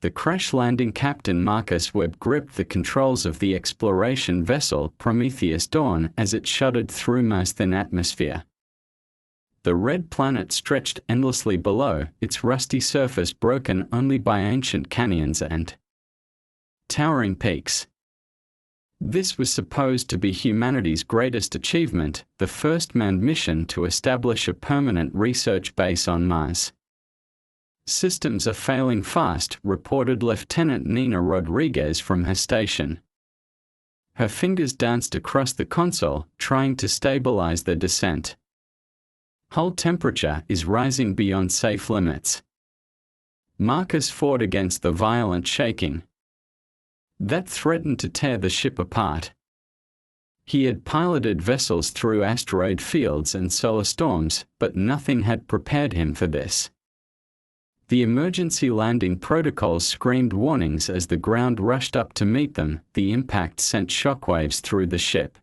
The crash-landing Captain Marcus Webb gripped the controls of the exploration vessel Prometheus Dawn as it shuddered through Mars' thin atmosphere. The red planet stretched endlessly below, its rusty surface broken only by ancient canyons and towering peaks. This was supposed to be humanity's greatest achievement, the first manned mission to establish a permanent research base on Mars. "Systems are failing fast," reported Lieutenant Nina Rodriguez from her station. Her fingers danced across the console, trying to stabilize the descent. "Hull temperature is rising beyond safe limits." Marcus fought against the violent shaking that threatened to tear the ship apart. He had piloted vessels through asteroid fields and solar storms, but nothing had prepared him for this. The emergency landing protocols screamed warnings as the ground rushed up to meet them. The impact sent shockwaves through the ship.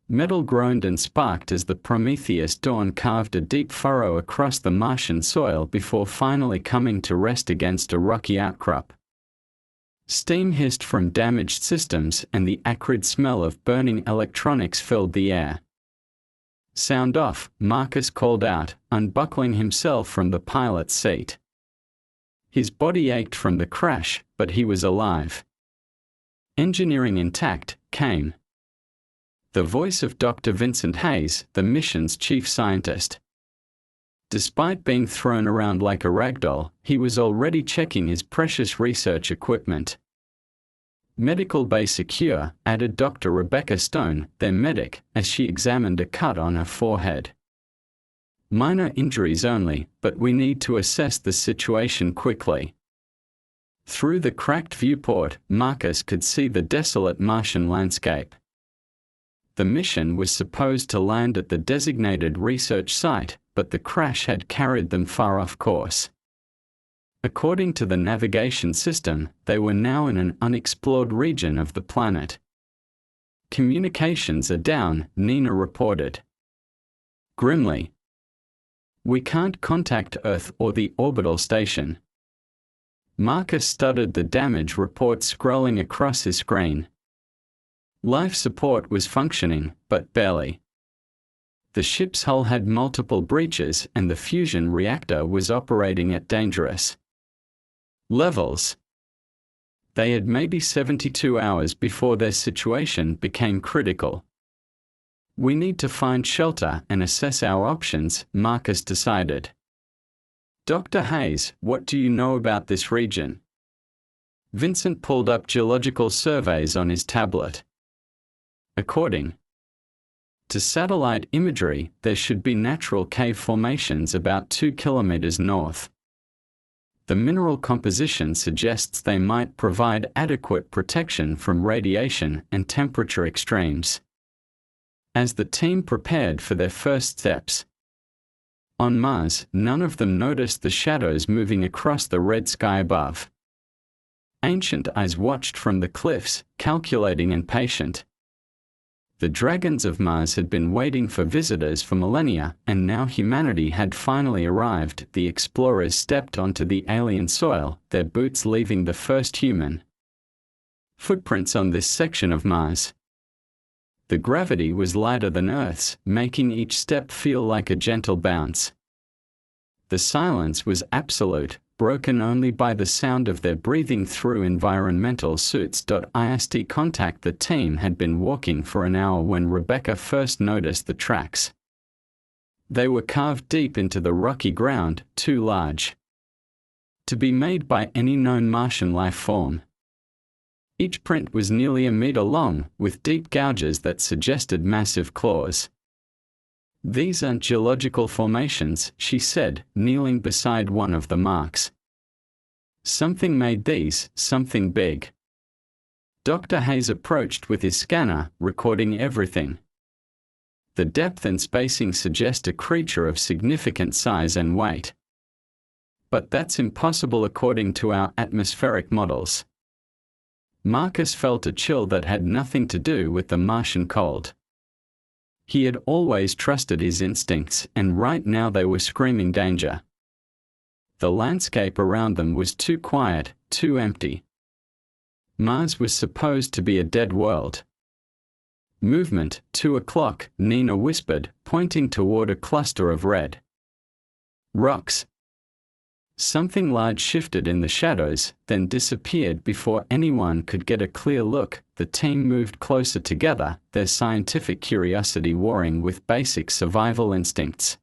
Metal groaned and sparked as the Prometheus Dawn carved a deep furrow across the Martian soil before finally coming to rest against a rocky outcrop. Steam hissed from damaged systems, and the acrid smell of burning electronics filled the air. "Sound off," Marcus called out, unbuckling himself from the pilot's seat. His body ached from the crash, but he was alive. "Engineering intact," came the voice of Dr. Vincent Hayes, the mission's chief scientist. Despite being thrown around like a ragdoll, he was already checking his precious research equipment. "Medical bay secure," added Dr. Rebecca Stone, their medic, as she examined a cut on her forehead. "Minor injuries only, but we need to assess the situation quickly." Through the cracked viewport, Marcus could see the desolate Martian landscape. The mission was supposed to land at the designated research site, but the crash had carried them far off course. According to the navigation system, they were now in an unexplored region of the planet. "Communications are down," Nina reported grimly. "We can't contact Earth or the orbital station." Marcus studied the damage reports scrolling across his screen. Life support was functioning, but barely. The ship's hull had multiple breaches, and the fusion reactor was operating at dangerous levels. They had maybe 72 hours before their situation became critical. "We need to find shelter and assess our options," Marcus decided. "Dr. Hayes, what do you know about this region?" Vincent pulled up geological surveys on his tablet. "According to satellite imagery, there should be natural cave formations about 2 kilometers north. The mineral composition suggests they might provide adequate protection from radiation and temperature extremes." As the team prepared for their first steps on Mars, none of them noticed the shadows moving across the red sky above. Ancient eyes watched from the cliffs, calculating and patient. The dragons of Mars had been waiting for visitors for millennia, and now humanity had finally arrived. The explorers stepped onto the alien soil, their boots leaving the first human footprints on this section of Mars. The gravity was lighter than Earth's, making each step feel like a gentle bounce. The silence was absolute, broken only by the sound of their breathing through environmental suits. Ist contact. The team had been walking for an hour when Rebecca first noticed the tracks. They were carved deep into the rocky ground, too large to be made by any known Martian life form. Each print was nearly a meter long, with deep gouges that suggested massive claws. "These aren't geological formations," she said, kneeling beside one of the marks. "Something made these, something big." Dr. Hayes approached with his scanner, recording everything. The depth and spacing suggest a creature of significant size and weight. "But that's impossible according to our atmospheric models." Marcus felt a chill that had nothing to do with the Martian cold. He had always trusted his instincts, and right now they were screaming danger. The landscape around them was too quiet, too empty. Mars was supposed to be a dead world. Movement, 2 o'clock, Nina whispered, pointing toward a cluster of red rocks. Something large shifted in the shadows, then disappeared before anyone could get a clear look. The team moved closer together, their scientific curiosity warring with basic survival instincts.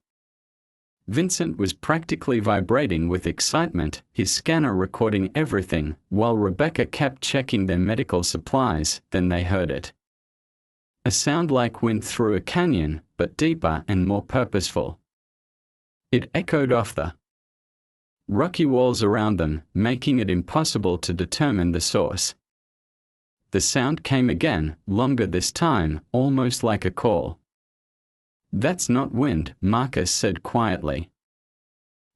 Vincent was practically vibrating with excitement, his scanner recording everything, while Rebecca kept checking their medical supplies. Then they heard it. A sound like wind through a canyon, but deeper and more purposeful. It echoed off the rocky walls around them, making it impossible to determine the source. The sound came again, longer this time, almost like a call. "That's not wind," Marcus said quietly.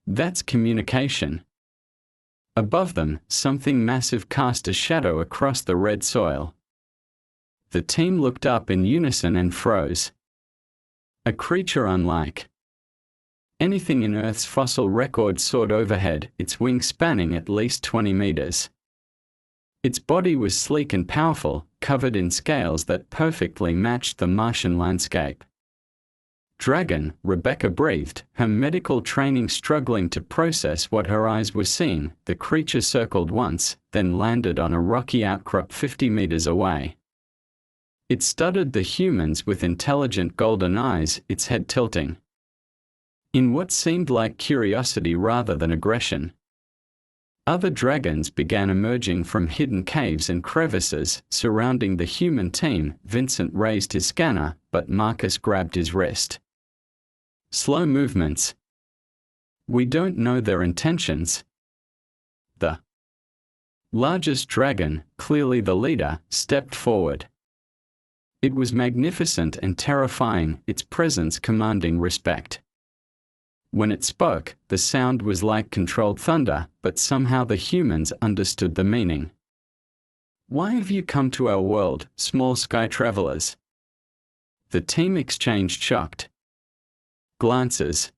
"That's communication." Above them, something massive cast a shadow across the red soil. The team looked up in unison and froze. A creature unlike anything in Earth's fossil record soared overhead, its wings spanning at least 20 meters. Its body was sleek and powerful, covered in scales that perfectly matched the Martian landscape. "Dragon," Rebecca breathed, her medical training struggling to process what her eyes were seeing. The creature circled once, then landed on a rocky outcrop 50 meters away. It studied the humans with intelligent golden eyes, its head tilting in what seemed like curiosity rather than aggression. Other dragons began emerging from hidden caves and crevices surrounding the human team. Vincent raised his scanner, but Marcus grabbed his wrist. "Slow movements. We don't know their intentions." The largest dragon, clearly the leader, stepped forward. It was magnificent and terrifying, its presence commanding respect. When it spoke, the sound was like controlled thunder, but somehow the humans understood the meaning. "Why have you come to our world, small sky travelers?" The team exchanged shocked glances.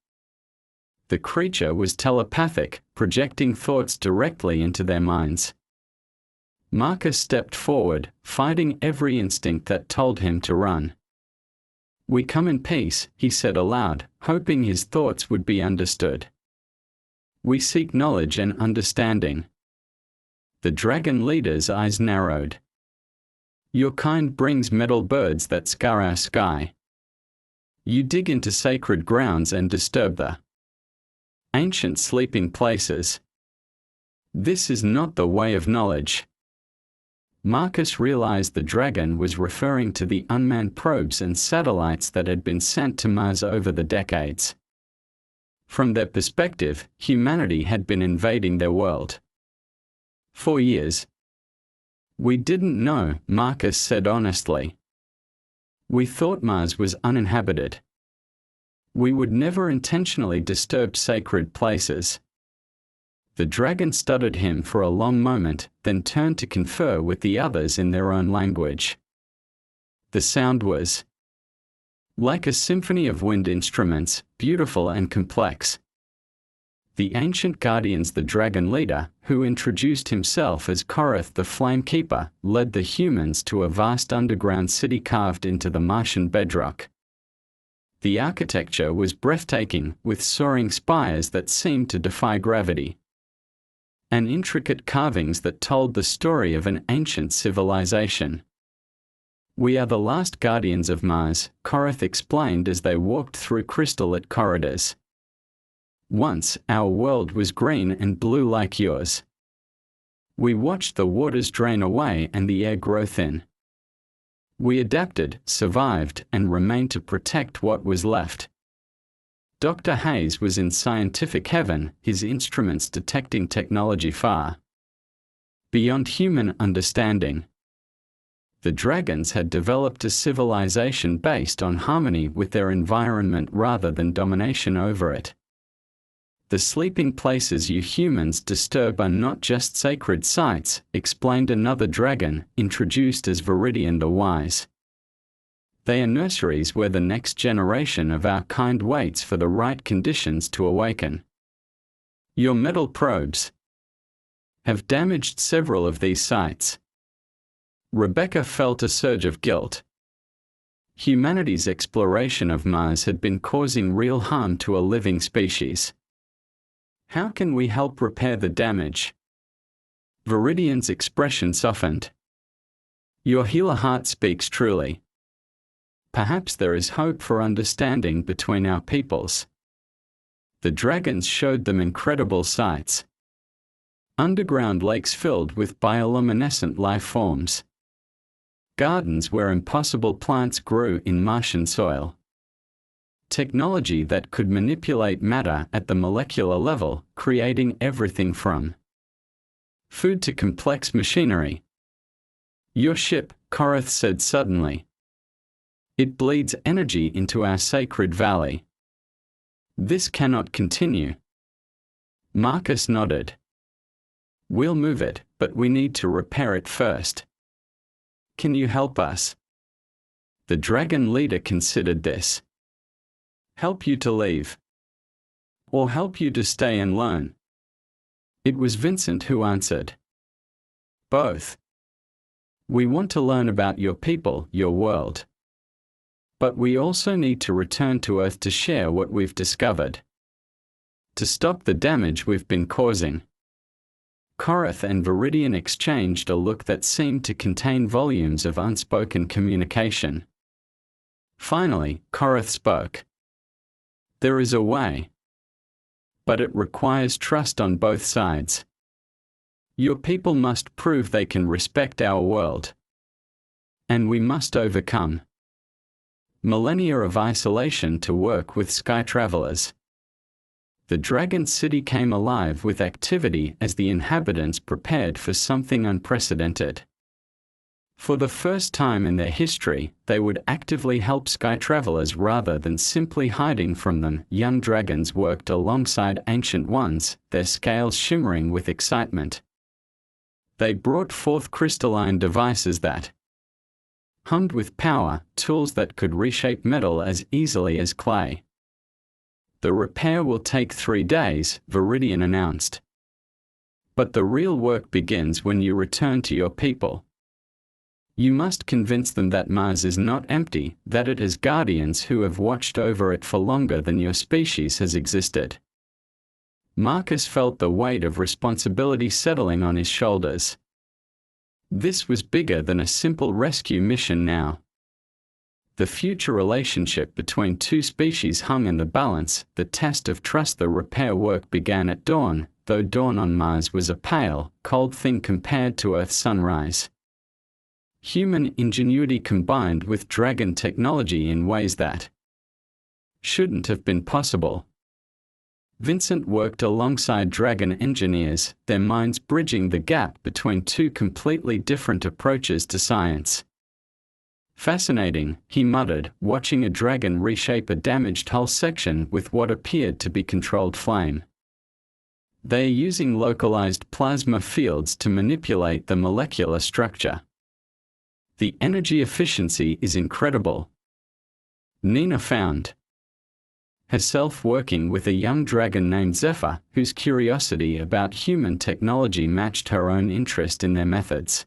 The creature was telepathic, projecting thoughts directly into their minds. Marcus stepped forward, fighting every instinct that told him to run. "We come in peace," he said aloud, hoping his thoughts would be understood. "We seek knowledge and understanding." The dragon leader's eyes narrowed. "Your kind brings metal birds that scar our sky. You dig into sacred grounds and disturb the ancient sleeping places. This is not the way of knowledge." Marcus realized the dragon was referring to the unmanned probes and satellites that had been sent to Mars over the decades. From their perspective, humanity had been invading their world for years. "We didn't know," Marcus said honestly. "We thought Mars was uninhabited. We would never intentionally disturb sacred places." The dragon studied him for a long moment, then turned to confer with the others in their own language. The sound was like a symphony of wind instruments, beautiful and complex. The ancient guardians, the dragon leader, who introduced himself as Korath the Flamekeeper, led the humans to a vast underground city carved into the Martian bedrock. The architecture was breathtaking, with soaring spires that seemed to defy gravity, and intricate carvings that told the story of an ancient civilization. "We are the last guardians of Mars," Korath explained as they walked through crystal-lit corridors. "Once, our world was green and blue like yours. We watched the waters drain away and the air grow thin. We adapted, survived, and remained to protect what was left." Dr. Hayes was in scientific heaven, his instruments detecting technology far beyond human understanding. The dragons had developed a civilization based on harmony with their environment rather than domination over it. "The sleeping places you humans disturb are not just sacred sites," explained another dragon, introduced as Viridian the Wise. "They are nurseries where the next generation of our kind waits for the right conditions to awaken." "Your metal probes. have damaged several of these sites. Rebecca felt a surge of guilt. Humanity's exploration of Mars had been causing real harm to a living species. How can we help repair the damage? Viridian's expression softened. Your healer heart speaks truly. Perhaps there is hope for understanding between our peoples. The dragons showed them incredible sights. Underground lakes filled with bioluminescent life forms. Gardens where impossible plants grew in Martian soil. Technology that could manipulate matter at the molecular level, creating everything from food to complex machinery. Your ship, Korath said suddenly. It bleeds energy into our sacred valley. This cannot continue. Marcus nodded. We'll move it, but we need to repair it first. Can you help us? The dragon leader considered this. Help you to leave. Or help you to stay and learn. It was Vincent who answered. Both. We want to learn about your people, your world. But we also need to return to Earth to share what we've discovered. To stop the damage we've been causing. Korath and Viridian exchanged a look that seemed to contain volumes of unspoken communication. Finally, Korath spoke. There is a way. But it requires trust on both sides. Your people must prove they can respect our world. And we must overcome millennia of isolation to work with sky travelers. The Dragon City came alive with activity as the inhabitants prepared for something unprecedented. For the first time in their history, they would actively help sky travelers rather than simply hiding from them. Young dragons worked alongside ancient ones, their scales shimmering with excitement. They brought forth crystalline devices that hummed with power, tools that could reshape metal as easily as clay. The repair will take 3 days, Viridian announced. But the real work begins when you return to your people. You must convince them that Mars is not empty, that it has guardians who have watched over it for longer than your species has existed. Marcus felt the weight of responsibility settling on his shoulders. This was bigger than a simple rescue mission now. The future relationship between two species hung in the balance. The test of trust. The repair work began at dawn, though dawn on Mars was a pale, cold thing compared to Earth's sunrise. Human ingenuity combined with dragon technology in ways that shouldn't have been possible. Vincent worked alongside dragon engineers, their minds bridging the gap between two completely different approaches to science. Fascinating, he muttered, watching a dragon reshape a damaged hull section with what appeared to be controlled flame. They are using localized plasma fields to manipulate the molecular structure. The energy efficiency is incredible. Nina found herself working with a young dragon named Zephyr, whose curiosity about human technology matched her own interest in their methods.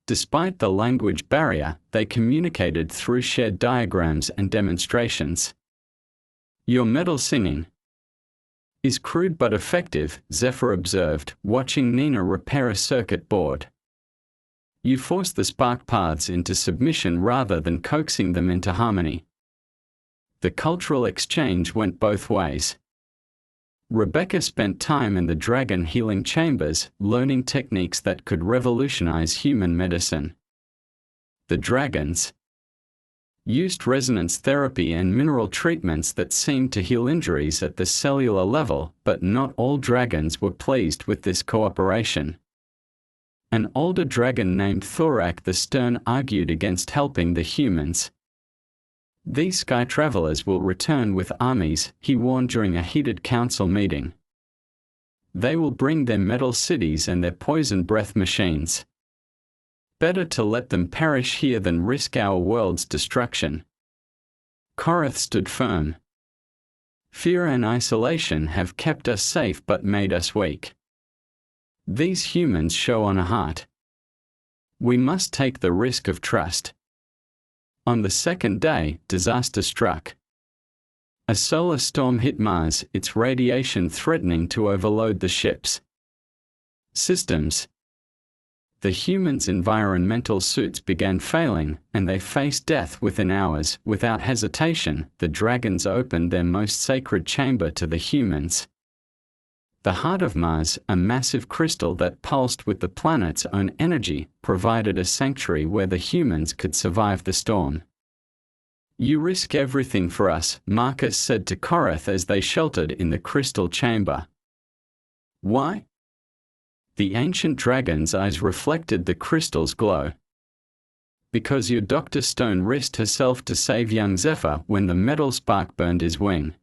Despite the language barrier, they communicated through shared diagrams and demonstrations. Your metal singing is crude but effective, Zephyr observed, watching Nina repair a circuit board. You force the spark paths into submission rather than coaxing them into harmony. The cultural exchange went both ways. Rebecca spent time in the dragon healing chambers, learning techniques that could revolutionize human medicine. The dragons used resonance therapy and mineral treatments that seemed to heal injuries at the cellular level, but not all dragons were pleased with this cooperation. An older dragon named Thorak the Stern argued against helping the humans. These sky travelers will return with armies, he warned during a heated council meeting. They will bring their metal cities and their poison breath machines. Better to let them perish here than risk our world's destruction. Korath stood firm. Fear and isolation have kept us safe but made us weak. These humans show on a heart. We must take the risk of trust. On the second day, disaster struck. A solar storm hit Mars, its radiation threatening to overload the ship's systems. The humans' environmental suits began failing, and they faced death within hours. Without hesitation, the dragons opened their most sacred chamber to the humans. The heart of Mars, a massive crystal that pulsed with the planet's own energy, provided a sanctuary where the humans could survive the storm. "You risk everything for us," Marcus said to Korath as they sheltered in the crystal chamber. "Why?" The ancient dragon's eyes reflected the crystal's glow. "Because your Dr. Stone risked herself to save young Zephyr when the metal spark burned his wing.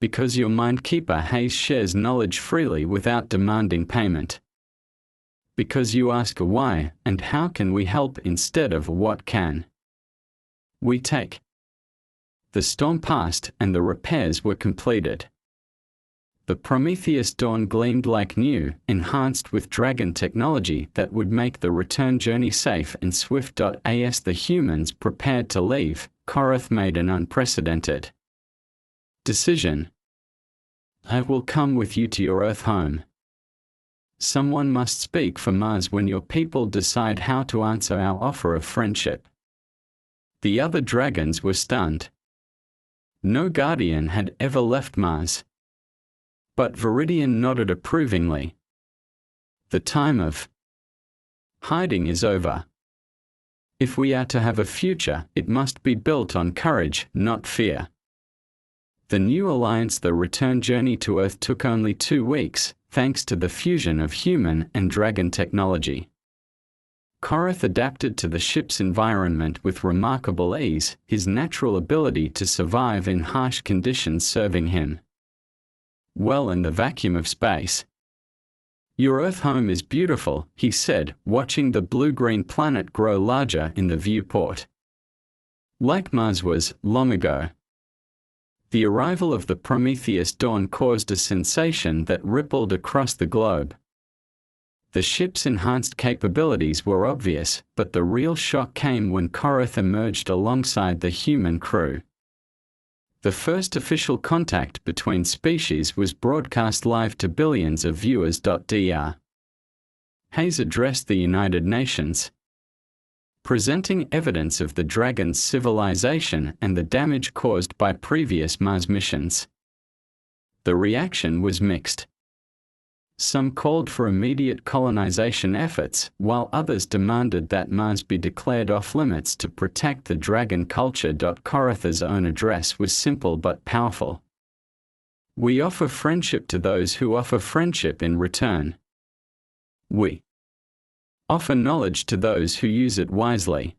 Because your Mindkeeper Hayes shares knowledge freely without demanding payment. Because you ask why and how can we help instead of what can we take." The storm passed and the repairs were completed. The Prometheus Dawn gleamed like new, enhanced with dragon technology that would make the return journey safe and swift. As the humans prepared to leave, Korath made an unprecedented decision. "I will come with you to your Earth home. Someone must speak for Mars when your people decide how to answer our offer of friendship." The other dragons were stunned. No guardian had ever left Mars. But Viridian nodded approvingly. "The time of hiding is over. If we are to have a future, it must be built on courage, not fear." The new alliance, the return journey to Earth, took only 2 weeks, thanks to the fusion of human and dragon technology. Korath adapted to the ship's environment with remarkable ease, his natural ability to survive in harsh conditions serving him well in the vacuum of space. "Your Earth home is beautiful," he said, watching the blue-green planet grow larger in the viewport. "Like Mars was, long ago." The arrival of the Prometheus Dawn caused a sensation that rippled across the globe. The ship's enhanced capabilities were obvious, but the real shock came when Korath emerged alongside the human crew. The first official contact between species was broadcast live to billions of viewers. Dr. Hayes addressed the United Nations, presenting evidence of the dragon's civilization and the damage caused by previous Mars missions. The reaction was mixed. Some called for immediate colonization efforts, while others demanded that Mars be declared off-limits to protect the dragon culture. Korath's own address was simple but powerful. "We offer friendship to those who offer friendship in return. We offer knowledge to those who use it wisely.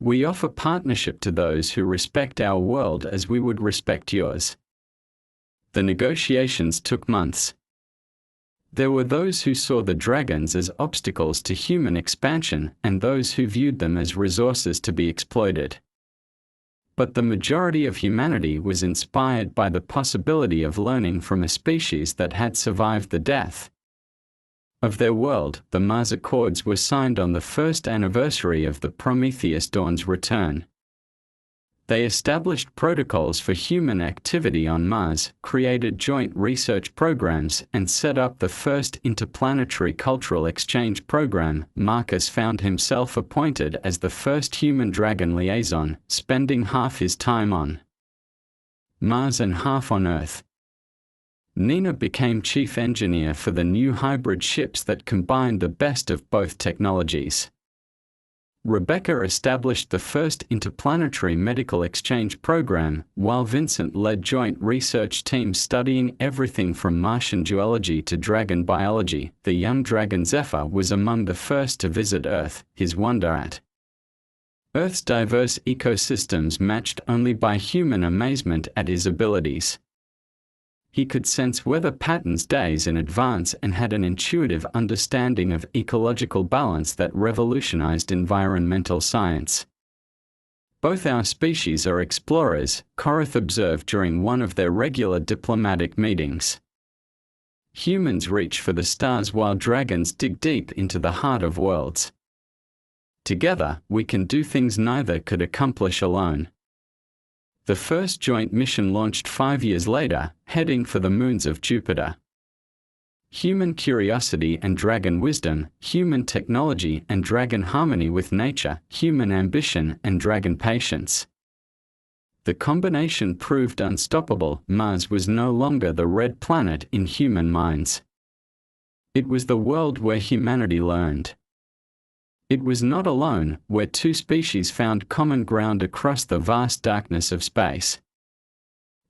We offer partnership to those who respect our world as we would respect yours." The negotiations took months. There were those who saw the dragons as obstacles to human expansion and those who viewed them as resources to be exploited. But the majority of humanity was inspired by the possibility of learning from a species that had survived the death of their world. The Mars Accords were signed on the first anniversary of the Prometheus Dawn's return. They established protocols for human activity on Mars, created joint research programs, and set up the first interplanetary cultural exchange program. Marcus found himself appointed as the first human-dragon liaison, spending half his time on Mars and half on Earth. Nina became chief engineer for the new hybrid ships that combined the best of both technologies. Rebecca established the first interplanetary medical exchange program, while Vincent led joint research teams studying everything from Martian geology to dragon biology. The young dragon Zephyr was among the first to visit Earth, his wonder at Earth's diverse ecosystems matched only by human amazement at his abilities. He could sense weather patterns days in advance and had an intuitive understanding of ecological balance that revolutionized environmental science. "Both our species are explorers," Korath observed during one of their regular diplomatic meetings. Humans reach for the stars while dragons dig deep into the heart of worlds. Together, we can do things neither could accomplish alone. The first joint mission launched 5 years later, heading for the moons of Jupiter. Human curiosity and dragon wisdom, human technology and dragon harmony with nature, human ambition and dragon patience. The combination proved unstoppable. Mars was no longer the red planet in human minds. It was the world where humanity learned. It was not alone, where two species found common ground across the vast darkness of space.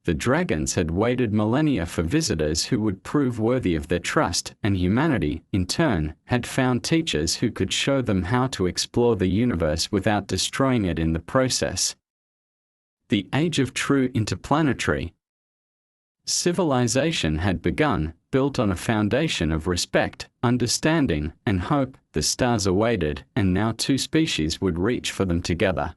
The dragons had waited millennia for visitors who would prove worthy of their trust, and humanity, in turn, had found teachers who could show them how to explore the universe without destroying it in the process. The age of true interplanetary civilization had begun, built on a foundation of respect, understanding, and hope. The stars awaited, and now two species would reach for them together.